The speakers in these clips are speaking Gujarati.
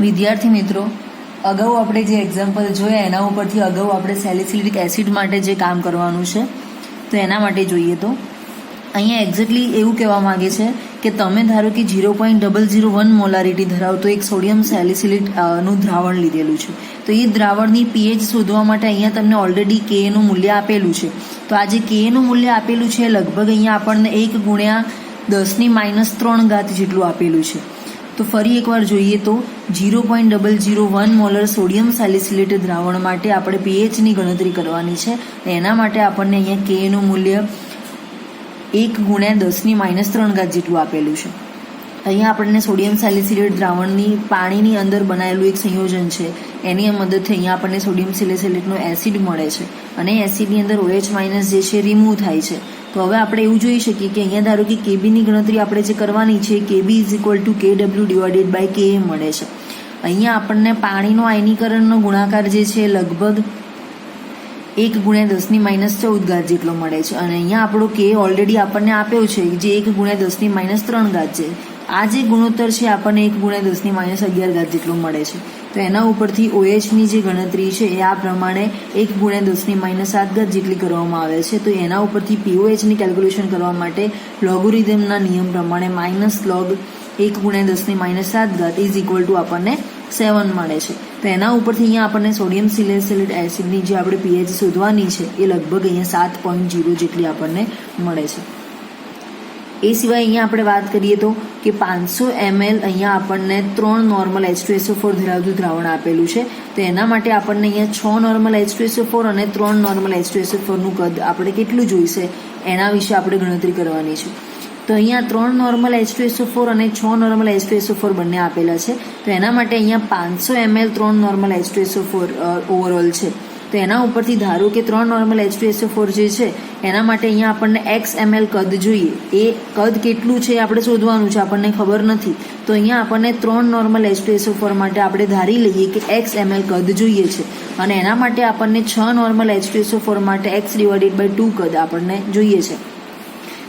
વિદ્યાર્થી મિત્રો, અગાઉ આપણે જે એક્ઝામ્પલ જોયા એના ઉપરથી અગાઉ આપણે સેલિસિલિક એસિડ માટે જે કામ કરવાનું છે તો એના માટે જોઈએ તો અહીંયા એક્ઝેક્ટલી એવું કહેવા માંગે છે કે તમે ધારો કે 0.001 મોલારિટી ધરાવતો એક સોડિયમ સેલિસિલેટ નું દ્રાવણ લીધેલું છે, તો એ દ્રાવણની પીએચ શોધવા માટે અહીંયા તમને ઓલરેડી કે નું મૂલ્ય આપેલું છે. તો આ જે કે નું મૂલ્ય આપેલું છે લગભગ અહીંયા આપણને 1 ગુણ્યા 10⁻³ જેટલું આપેલું છે. તો ફરી એકવાર જોઈએ તો 0.001 મોલર સોડિયમ સેલિસિલેટ દ્રાવણ માટે આપણે પીએચની ગણતરી કરવાની છે. એના માટે આપણને અહીંયા કે નું મૂલ્ય 1 ગુણ્યા 10⁻³ જેટલું આપેલું છે. અહીંયા આપણને સોડિયમ સેલિસિલેટ દ્રાવણની પાણીની અંદર બનાવેલું એક સંયોજન છે, એની મદદથી અહીંયા આપણને સોડિયમ સેલિસિલેટનો એસિડ મળે છે અને એસિડની અંદર OH- જે છે રિમૂવ થાય છે. તો હવે આપણે એવું જોઈ શકીએ કે અહીંયા ધારો કે કેબીની ગણતરી આપણે જે કરવાની છે કેબી =KW/KA મળે છે. અહીંયા આપણને પાણીનો આયનીકરણનો ગુણાકાર જે છે લગભગ 1 ગુણ્યા 10⁻14 જેટલો મળે છે અને અહીંયા આપણો કે ઓલરેડી આપણને આપ્યો છે જે 1 ગુણ્યા 10⁻³ છે. આ જે ગુણોત્તર છે આપણને 1 ગુણ્યા 10⁻11 જેટલો મળે છે. તો એના ઉપરથી OHની જે ગણતરી છે એ આ પ્રમાણે 1 ગુણ્યા 10⁻7 જેટલી કરવામાં આવે છે. તો એના ઉપરથી POHની કેલ્ક્યુલેશન કરવા માટે લોગરિધમના નિયમ પ્રમાણે -log 1 ગુણ્યા 10⁻7 આપણને 7 મળે છે. તો એના ઉપરથી અહીંયા આપણને સોડિયમ સેલિસિલેટ એસિડની જે આપણે પીએચ શોધવાની છે એ લગભગ અહીંયા 7.0 જેટલી આપણને મળે છે. એ સિવાય અહીંયા આપણે વાત કરીએ તો કે 500 ml અહીંયા આપણને 3 નોર્મલ H2SO4 ધરાવતું દ્રાવણ આપેલું છે. તો એના માટે આપણને અહીંયા 6 નોર્મલ H2SO4 અને 3 નોર્મલ H2SO4 નું કદ આપણે કેટલું જોઈશે એના વિશે આપણે ગણતરી કરવાની છે. તો અહીંયા 3 નોર્મલ H2SO4 અને 6 નોર્મલ H2SO4 બંને આપેલા છે. તો એના માટે અહીંયા 500 ml 3 નોર્મલ H2SO4 ઓવરઓલ છે. તો એના ઉપરથી ધારો કે 3 નોર્મલ H2SO4 જે છે એના માટે અહીંયા આપણને XML કદ જોઈએ. એ કદ કેટલું છે આપણે શોધવાનું છે, આપણને ખબર નથી. તો અહીંયા આપણને 3 નોર્મલ H2SO4 માટે આપણે ધારી લઈએ કે XML કદ જોઈએ છે અને એના માટે આપણને 6 નોર્મલ H2SO4 માટે X/2 કદ આપણને જોઈએ છે.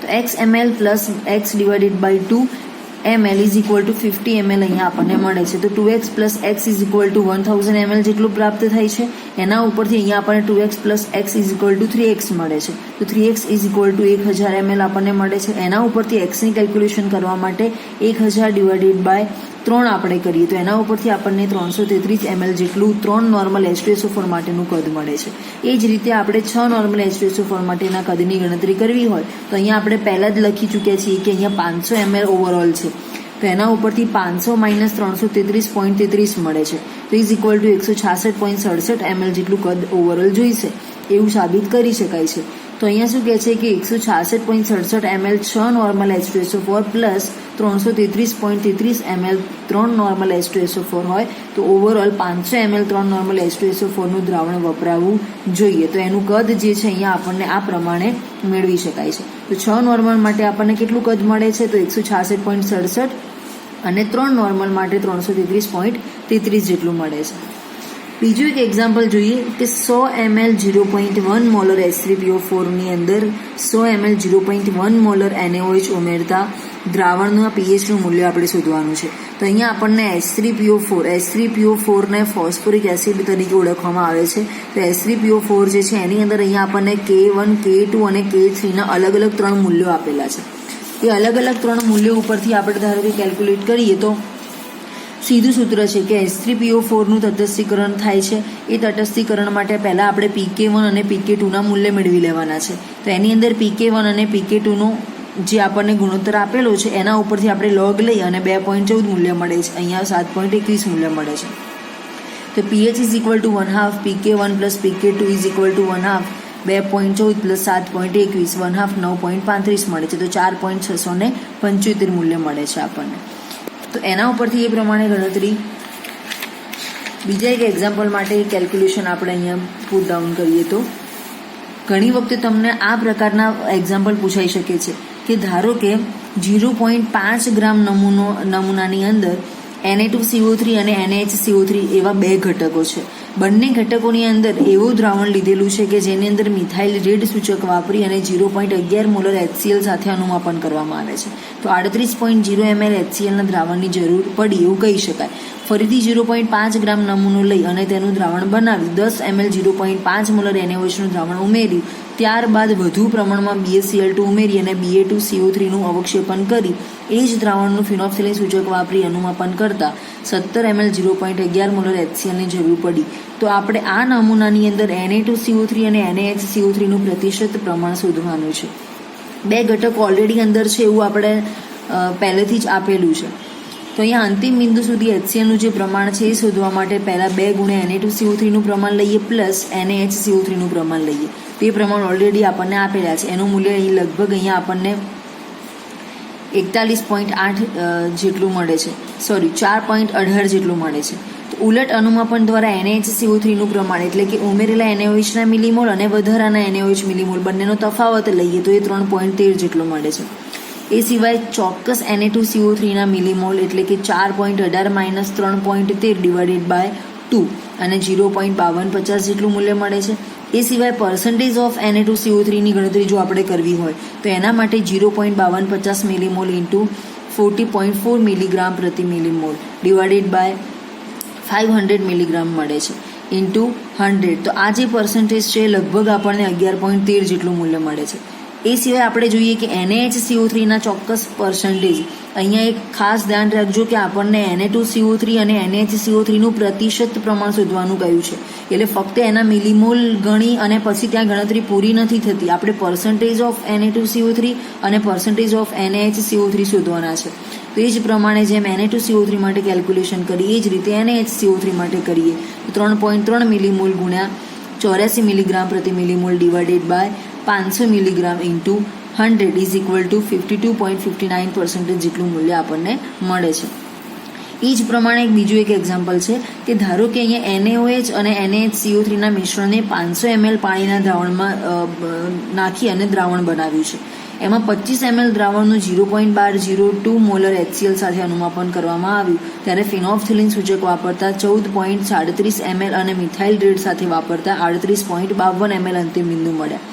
તો XML plus X/2 ml =50 ml અહીંયા આપણને મળે છે. તો 2x પ્લસ x =1000 ml જેટલું પ્રાપ્ત થાય છે. એના ઉપરથી અહીંયા આપણને 2x પ્લસ x 3x મળે છે. તો 3x =1000 ml આપણને મળે છે. એના ઉપરથી xની કેલ્ક્યુલેશન કરવા માટે 1000/3 આપણે કરીએ તો એના ઉપરથી આપણને 333 ml જેટલું 3 નોર્મલ H2SO4 માટેનું કદ મળે છે. એ જ રીતે આપણે 6 નોર્મલ H2SO4 માટેના કદની ગણતરી કરવી હોય તો અહીંયા આપણે પહેલાં જ લખી ચૂક્યા છીએ કે અહીંયા 500 ml ઓવરઓલ છે. તો એના ઉપરથી 500 - 333.33 મળે છે. તો =166.67 ml જેટલું કદ ઓવરઓલ જોઈશે એવું સાબિત કરી શકાય છે. તો અહીંયા શું કહે છે કે 166.67 ml 6 normal H2SO4 plus 333.33 ml 3 normal H2SO4 હોય તો ઓવરઓલ 500 ml 3 નોર્મલ H2SO4 નું દ્રાવણ વપરાવું જોઈએ. તો એનું કદ જે છે અહીંયા આપણને આ પ્રમાણે મેળવી શકાય છે. તો 6 નોર્મલ માટે આપણને કેટલું કદ મળે છે તો 166.67 અને 3 નોર્મલ માટે 333.33 જેટલું મળે છે. બીજું એક એક્ઝામ્પલ જોઈએ કે 100 ml 0.1 મોલર H3PO4 ની અંદર 100 ml 0.1 મોલર NaOH ઉમેરતા દ્રાવણનું પીએચનું મૂલ્ય આપણે શોધવાનું છે. તો અહીંયા આપણને H3PO4 ને ફોસ્ફોરિક એસિડ તરીકે ઓળખવામાં આવે છે. તો H3PO4 જે છે એની અંદર અહીંયા આપણને K1, K2 અને K3 ના અલગ અલગ 3 મૂલ્યો આપેલા છે. એ અલગ અલગ 3 મૂલ્યો ઉપરથી આપણે ધારો કે કેલ્ક્યુલેટ કરીએ તો સીધું સૂત્ર છે કે H3PO4 નું તટસ્થીકરણ થાય છે. એ તટસ્થીકરણ માટે પહેલાં આપણે PK1 અને PK2 ના મૂલ્ય મેળવી લેવાના છે. તો એની અંદર PK1 અને PK2 નો જે આપણને ગુણોત્તર આપેલો છે એના ઉપરથી આપણે લોગ લઈ અને 2.14 મૂલ્ય મળે છે. અહીંયા 7.21 મૂલ્ય મળે છે. તો pH =½ PK1 plus PK2 ½ 2.14 plus 7.21 ½ 9.35 મળે છે. તો 4.675 મૂલ્ય મળે છે આપણને. તો એના ઉપરથી એ પ્રમાણે ગણતરી. બીજા એક એક્ઝામ્પલ માટે કેલ્ક્યુલેશન આપણે અહીંયા પુટ ડાઉન કરીએ તો ઘણી વખતે તમને આ પ્રકારના એક્ઝામ્પલ પૂછાઈ શકે છે કે ધારો કે 0.5 ગ્રામ નમૂનાની અંદર Na2CO3 અને NaHCO3 એવા બે ઘટકો છે. બંને ઘટકોની અંદર એવું દ્રાવણ લીધેલું છે કે જેની અંદર મિથાઇલ રેડ સૂચક વાપરી અને 0.11 મોલર HCl સાથે અનુમાપન કરવામાં આવે છે. તો 38.0 ml HClના દ્રાવણની જરૂર પડી એવું કહી શકાય. ફરીથી 0.5 ગ્રામ નમૂનો લઈ અને તેનું દ્રાવણ બનાવી 10 ml 0.5 મોલર NaOHનું દ્રાવણ ઉમેર્યું. ત્યારબાદ વધુ પ્રમાણમાં BaCl2 ઉમેરી અને Ba2CO3નું અવક્ષેપન કરી એ જ દ્રાવણનું ફિનોપ્થેલિન સૂચક વાપરી અનુમાપન કરતા 17 ml 0.11 મોલર HClની જરૂર પડી. તો આપણે આ નમૂનાની અંદર Na2CO3 અને NaHCO3નું પ્રતિશત પ્રમાણ શોધવાનું છે. બે ઘટકો ઓલરેડી અંદર છે એવું આપણે પહેલેથી જ આપેલું છે. તો અહીંયા અંતિમ બિંદુ સુધી HClનું જે પ્રમાણ છે એ શોધવા માટે પહેલાં 2 ગુણ્યા Na2CO3નું પ્રમાણ લઈએ પ્લસ NaHCO3નું પ્રમાણ લઈએ. તે પ્રમાણ ઓલરેડી આપણને આપેલા છે. એનું મૂલ્ય અહીં લગભગ અહીંયા આપણને 41.8 જેટલું મળે છે, 4.18 જેટલું મળે છે. તો ઉલટ અનુમાપન દ્વારા NaHCO3નું પ્રમાણ એટલે કે ઉમેરેલા NaOHના મિલીમોલ અને વધારાના NaOH મિલીમોલ બંનેનો તફાવત લઈએ તો એ 3.13 જેટલો મળે છે. એ સિવાય ચોક્કસ Na2CO3ના મિલીમોલ એટલે કે 4.18 માઇનસ 3.13 ડિવાઇડેડ બાય 2 અને 0.5250 જેટલું મૂલ્ય મળે છે. એ સિવાય પર્સન્ટેજ ઓફ Na2CO3ની ગણતરી જો આપણે કરવી હોય તો એના માટે 0.5250 મિલીમોલ ઇન્ટુ 40.4 મિલીગ્રામ પ્રતિ મિલીમોલ ડિવાઇડેડ બાય 500 મિલીગ્રામ મળે છે ઇન્ટુ 100. તો આ જે પર્સન્ટેજ છે લગભગ આપણને 11.13 જેટલું મૂલ્ય મળે છે. એ સિવાય આપણે જોઈએ કે NaHCO3ના ચોક્કસ પર્સન્ટેજ. અહીંયા એક ખાસ ધ્યાન રાખજો કે આપણને Na2CO3 અને NaHCO3નું પ્રતિશત પ્રમાણ શોધવાનું કહ્યું છે. એટલે ફક્ત એના મિલીમોલ ગણી અને પછી ત્યાં ગણતરી પૂરી નથી થતી. આપણે પર્સન્ટેજ ઓફ Na2CO3 અને પર્સન્ટેજ ઓફ NaHCO3 શોધવાના છે. તો એ જ પ્રમાણે જેમ Na2CO3 માટે કેલ્ક્યુલેશન કરીએ એ જ રીતે NaHCO3 માટે કરીએ. 3.3 મિલીમોલ ગુણ્યા 84 મિલીગ્રામ પ્રતિ millimole divided by 500 milligram into 100 is equal to 52.59% જેટલું મૂલ્ય આપણને મળે છે. એ જ પ્રમાણે બીજું એક એક્ઝામ્પલ છે કે ધારો કે અહીંયા NaOH અને NaHCO3ના મિશ્રણને 500 ml પાણીના દ્રાવણમાં નાખી અને દ્રાવણ બનાવ્યું છે. એમાં 25 ml દ્રાવણનું 0.1202 મોલર HCl સાથે અનુમાપન કરવામાં આવ્યું ત્યારે ફિનોપ્થેલિન સૂચક વાપરતા 14.37 ml અને મિથાઇલ રેડ સાથે વાપરતા 38.52 ml અંતિમ બિંદુ મળ્યા.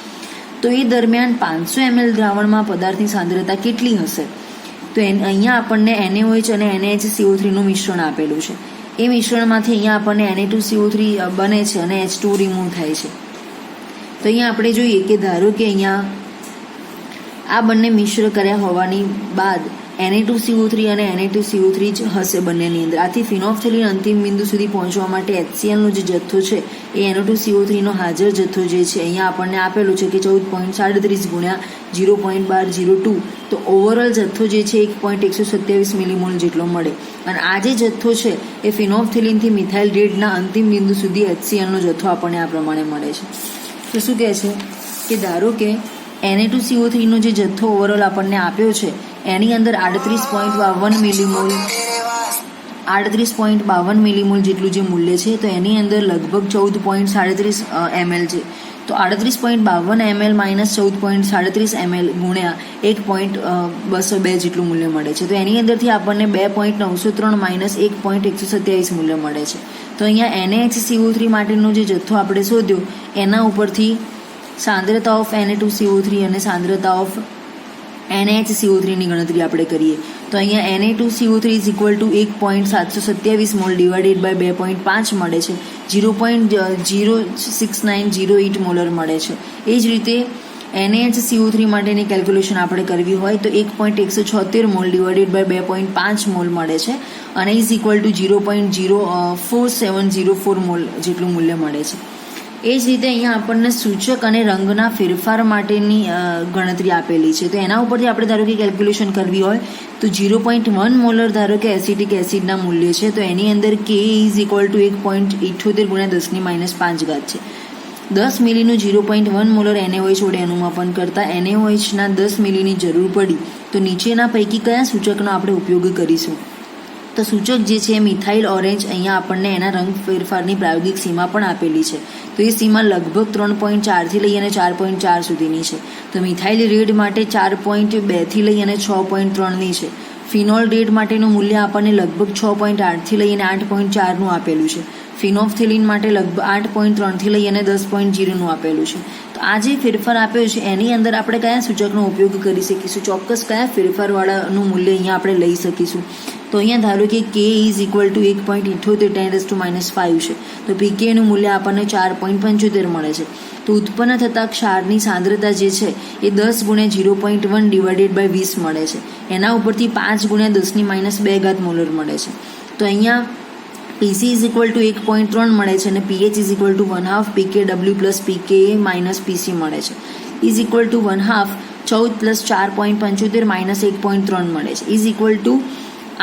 તો એ દરમિયાન 500 ml દ્રાવણમાં પદાર્થની સાંદ્રતા કેટલી હશે? તો અહીંયા આપણને NaOH અને NaHCO3નું મિશ્રણ આપેલું છે. એ મિશ્રણમાંથી અહીંયા આપણને Na2CO3 બને છે અને H2 રિમૂવ થાય છે. તો અહીંયા આપણે જોઈએ કે ધારો કે અહીંયા આ બંને મિશ્ર કર્યા હોવાની બાદ Na2CO3 અને Na2CO3 જ હશે બંનેની અંદર. આથી ફિનોપ્થેલિન અંતિમ બિંદુ સુધી પહોંચવા માટે HClનો જે જથ્થો છે એ Na2CO3નો હાજર જથ્થો જે છે અહીંયા આપણને આપેલું છે કે 14.37 ગુણ્યા 0.1202. તો ઓવરઓલ જથ્થો જે છે 1.127 મિલીમોલ જેટલો મળે. અને આ જે જથ્થો છે એ ફિનોપ્થેલિનથી મિથાઇલ રેડના અંતિમ બિંદુ સુધી HClનો જથ્થો આપણને આ પ્રમાણે મળે છે. તો શું કહે છે કે ધારો કે Na2CO3નો જે જથ્થો ઓવરઓલ આપણને આપ્યો છે એની અંદર 38.52 મિલીમોલ જેટલું જે મૂલ્ય છે તો એની અંદર લગભગ 14.37 ml છે. તો 38.52 ml માઇનસ 14.37 ml ગુણ્યા 1.202 જેટલું મૂલ્ય મળે છે. તો એની અંદરથી આપણને 2.903 માઇનસ 1.127 મૂલ્ય મળે છે. તો અહીંયા NaHCO3 માટેનો જે જથ્થો આપણે શોધ્યો એના ઉપરથી સાંદ્રતા ઓફ Na2CO3 અને સાંદ્રતા ઓફ NaHCO3ની ગણતરી આપણે કરીએ તો અહીંયા Na2CO3 is equal to 1.727 mole divided by 2.5 મળે છે. 0.06908 મોલર મળે છે. એ જ રીતે NaHCO3 માટેની કેલ્ક્યુલેશન આપણે કરવી હોય તો 1.176 મોલ ડિવાઇડેડ બાય 2.5 મોલ મળે છે અને ઇઝ ઇક્વલ ટુ 0.04704 મોલ જેટલું મૂલ્ય મળે છે. એ જ રીતે અહીંયા આપણને સૂચક અને રંગના ફેરફાર માટેની ગણતરી આપેલી છે. તો એના ઉપરથી આપણે ધારો કે કેલ્ક્યુલેશન કરવી હોય તો 0.1 મોલર ધારો કે એસિટિક એસિડના મૂલ્ય છે તો એની અંદર Ka ઇઝ ઇક્વલ ટુ 1.78 ગુણ્યા 10⁵ છે. 10 મિલીનું 0.1 મોલર NaOH વડે અનુમાપન કરતાં NaOHના 10 મિલીની જરૂર પડી. તો નીચેના પૈકી કયા સૂચકનો આપણે ઉપયોગ કરીશું? તો સૂચક જે છે મિથાઇલ ઓરેન્જ અહીંયા આપણને એના રંગ ફેરફારની પ્રાયોગિક સીમા પણ આપેલી છે. તો એ સીમા લગભગ 3.4 થી લઈ અને 4.4 સુધીની છે. તો મિથાઇલ રેડ માટે 4.2 થી લઈ અને 6.3ની છે. ફિનોલ રેટ માટેનું મૂલ્ય આપણને લગભગ 6.8થી લઈને 8.4નું આપેલું છે. ફિનોલ્ફથેલિન માટે લગભગ 8.3થી લઈ અને 10.0નું આપેલું છે. તો આ જે ફેરફાર આપ્યો છે એની અંદર આપણે કયા સૂચકનો ઉપયોગ કરી શકીશું, ચોક્કસ કયા ફેરફારવાળાનું મૂલ્ય અહીંયા આપણે લઈ શકીશું. તો અહીંયા ધારો કે K ઇઝ ઇક્વલ ટુ 1.78 10⁻⁵ છે. તો પીકેનું મૂલ્ય આપણને 4.75 મળે છે. તો ઉત્પન્ન થતા ક્ષારની સાંદ્રતા જે છે એ 10 × 0.1 ડિવાઇડેડ બાય 20 મળે છે. એના ઉપરથી 5 × 10⁻2 મોલર મળે છે. તો અહીંયા PC ઇઝ ઇક્વલ ટુ 1.3 મળે છે અને PH is equal two 1/2 PKW plus PKA minus PC મળે છે. ઇઝ ઇક્વલ ટુ 1/2 14 + 4.75 -1.3 મળે છે. ઇઝ ઇક્વલ ટુ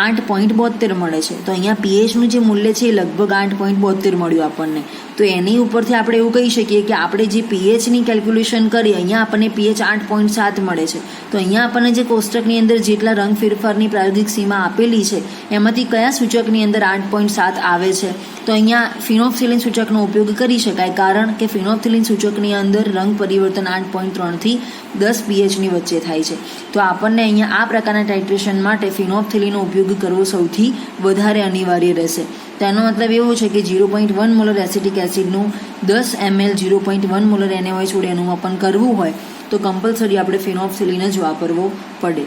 8.72 મળે છે. તો અહીંયા પીએચનું જે મૂલ્ય છે એ લગભગ 8.72 મળ્યું આપણને. તો એની ઉપરથી આપણે એવું કહી શકીએ કે આપણે જે પીએચની કેલ્ક્યુલેશન કરી અહીંયા આપણને પીએચ 8.7 મળે છે. તો અહીંયા આપણને જે કોષ્ટકની અંદર જેટલા રંગ ફેરફારની પ્રાયોગિક સીમા આપેલી છે એમાંથી કયા સૂચકની અંદર 8.7 આવે છે, તો અહીંયા ફિનોલ્ફથેલિન સૂચકનો ઉપયોગ કરી શકાય, કારણ કે ફિનોલ્ફથેલિન સૂચકની અંદર રંગ પરિવર્તન 8.3 થી 10 pHની વચ્ચે થાય છે. તો આપણને અહીંયા આ પ્રકારના ટાઇટ્રેશન માટે ફિનોલ્ફથેલિનનો ઉપયોગ કરવો સૌથી વધારે અનિવાર્ય રહેશે. તેનો મતલબ એવો છે કે 0.1 મોલર એસિટિક એસિડનું 10 ml 0.1 મોલર NaOH જોડે અનુમાપન કરવું હોય તો કમ્પલસરી આપણે ફિનોલ્ફથેલિન જ વાપરવો પડે.